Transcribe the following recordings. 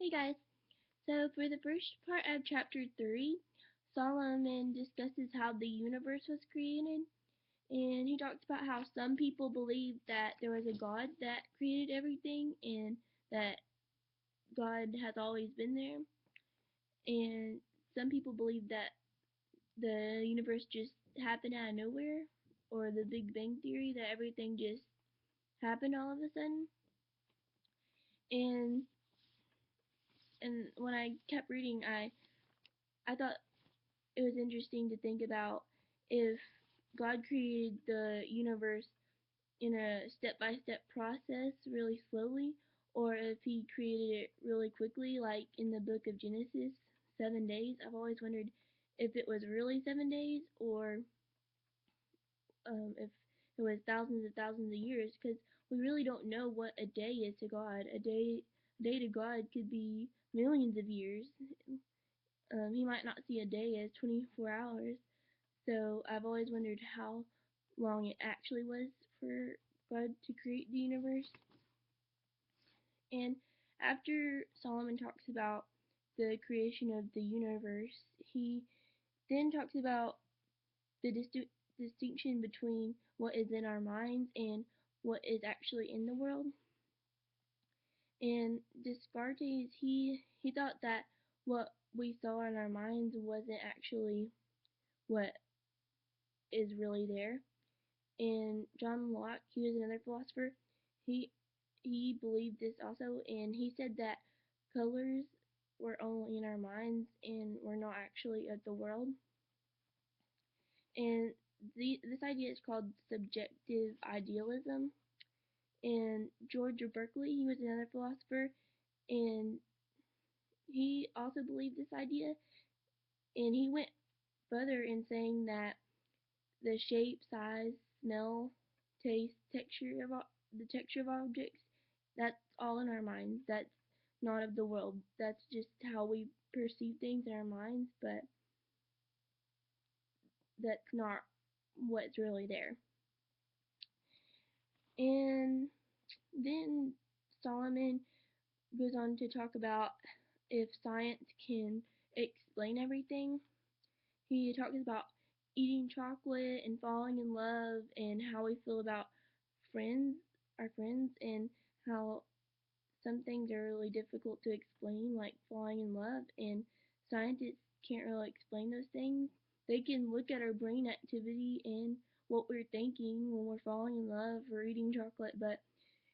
Hey guys, so for the first part of chapter 3, Solomon discusses how the universe was created, and he talks about how some people believe that there was a God that created everything and that God has always been there, and some people believe that the universe just happened out of nowhere, or the Big Bang Theory, that everything just happened all of a sudden. And when I kept reading, I thought it was interesting to think about if God created the universe in a step-by-step process really slowly, or if he created it really quickly, like in the book of Genesis, 7 days. I've always wondered if it was really 7 days, or if it was thousands and thousands of years, because we really don't know what a day is to God. A day to God could be millions of years. He might not see a day as 24 hours. So I've always wondered how long it actually was for God to create the universe. And after Solomon talks about the creation of the universe, he then talks about the distinction between what is in our minds and what is actually in the world. And Descartes, he thought that what we saw in our minds wasn't actually what is really there. And John Locke, he was another philosopher. He he believed this also, and he said that colors were only in our minds and were not actually of the world. And this idea is called subjective idealism. And George Berkeley, he was another philosopher, and he also believed this idea. And he went further in saying that the shape, size, smell, taste, the texture of objects, that's all in our minds. That's not of the world. That's just how we perceive things in our minds, but that's not what's really there. And then Solomon goes on to talk about if science can explain everything. He talks about eating chocolate and falling in love and how we feel about friends, our friends, and how some things are really difficult to explain, like falling in love, and scientists can't really explain those things. They can look at our brain activity and what we're thinking when we're falling in love or eating chocolate, but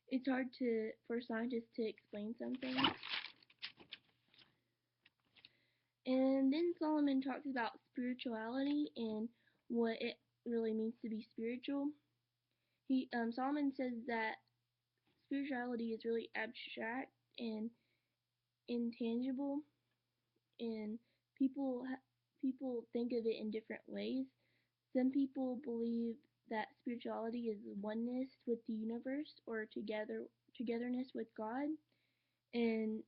it's hard for scientists to explain some things. And then Solomon talks about spirituality and what it really means to be spiritual. Solomon says that spirituality is really abstract and intangible, and people think of it in different ways. Some people believe that spirituality is oneness with the universe or togetherness with God, and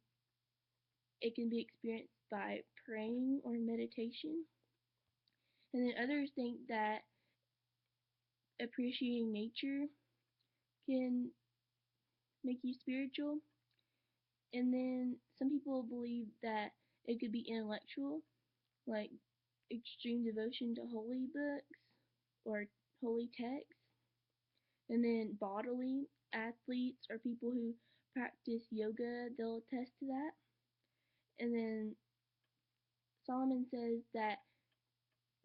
it can be experienced by praying or meditation. And then others think that appreciating nature can make you spiritual. And then some people believe that it could be intellectual, like extreme devotion to holy books or holy texts. And then bodily, athletes or people who practice yoga, they'll attest to that. And then Solomon says that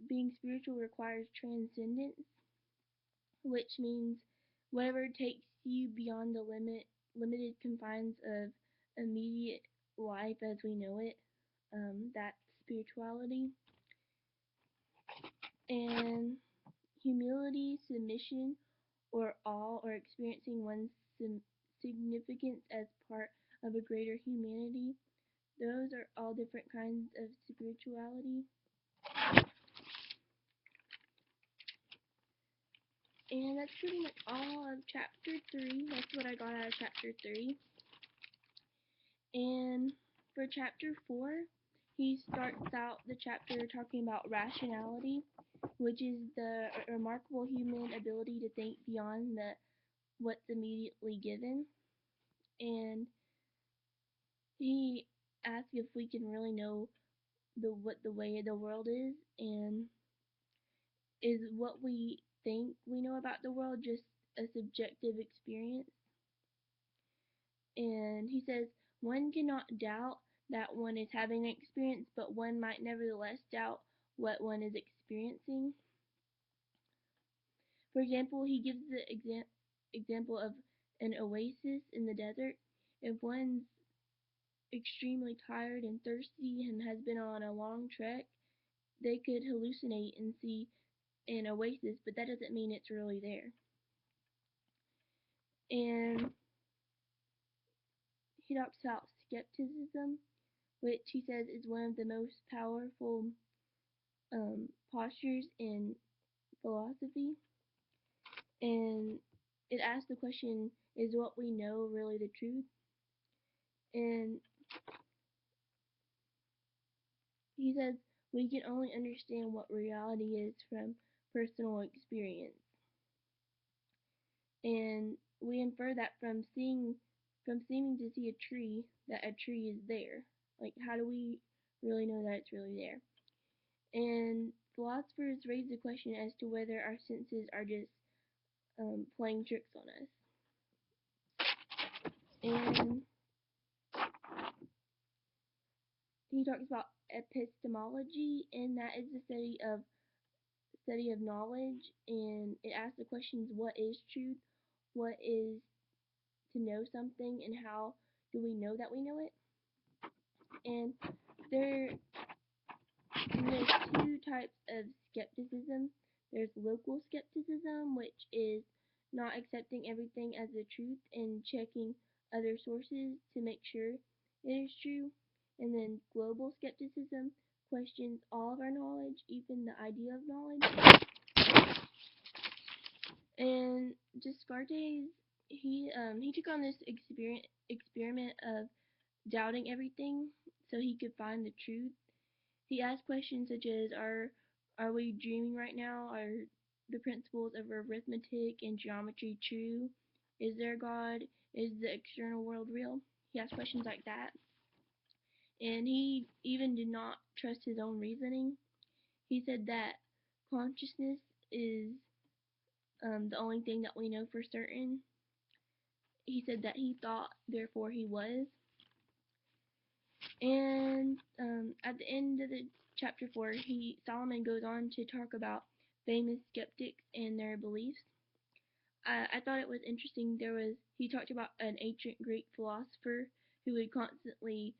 being spiritual requires transcendence, which means whatever takes you beyond the limited confines of immediate life as we know it. That's spirituality. And humility, submission, or awe, or experiencing one's significance as part of a greater humanity. Those are all different kinds of spirituality. And that's pretty much all of chapter 3. That's what I got out of chapter 3. And for chapter 4, he starts out the chapter talking about rationality, which is the remarkable human ability to think beyond what's immediately given. And he ask if we can really know what the way the world is, and is what we think we know about the world just a subjective experience. And he says one cannot doubt that one is having an experience, but one might nevertheless doubt what one is experiencing. For example, he gives the example of an oasis in the desert. If one's extremely tired and thirsty and has been on a long trek, they could hallucinate and see an oasis, but that doesn't mean it's really there. And he talks about skepticism, which he says is one of the most powerful postures in philosophy. And it asks the question, is what we know really the truth? And he says we can only understand what reality is from personal experience. And we infer that from seeming to see a tree, that a tree is there. Like, how do we really know that it's really there? And philosophers raise the question as to whether our senses are just playing tricks on us. And he talks about epistemology, and that is the study of knowledge, and it asks the questions: what is truth? What is to know something, and how do we know that we know it? And there's two types of skepticism. There's local skepticism, which is not accepting everything as the truth and checking other sources to make sure it is true. And then global skepticism questions all of our knowledge, even the idea of knowledge. And Descartes, he took on this experiment of doubting everything so he could find the truth. He asked questions such as, are we dreaming right now? Are the principles of arithmetic and geometry true? Is there God? Is the external world real? He asked questions like that. And he even did not trust his own reasoning. He said that consciousness is the only thing that we know for certain. He said that he thought, therefore he was. And at the end of the chapter 4, Solomon goes on to talk about famous skeptics and their beliefs. I thought it was interesting. He talked about an ancient Greek philosopher who would constantly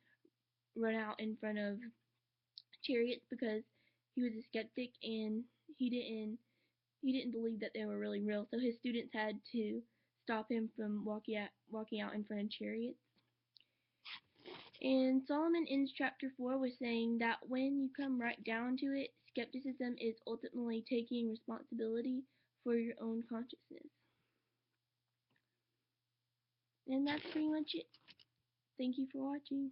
run out in front of chariots because he was a skeptic and he didn't believe that they were really real. So his students had to stop him from walking out in front of chariots. And Solomon ends chapter 4 with saying that when you come right down to it, skepticism is ultimately taking responsibility for your own consciousness. And that's pretty much it. Thank you for watching.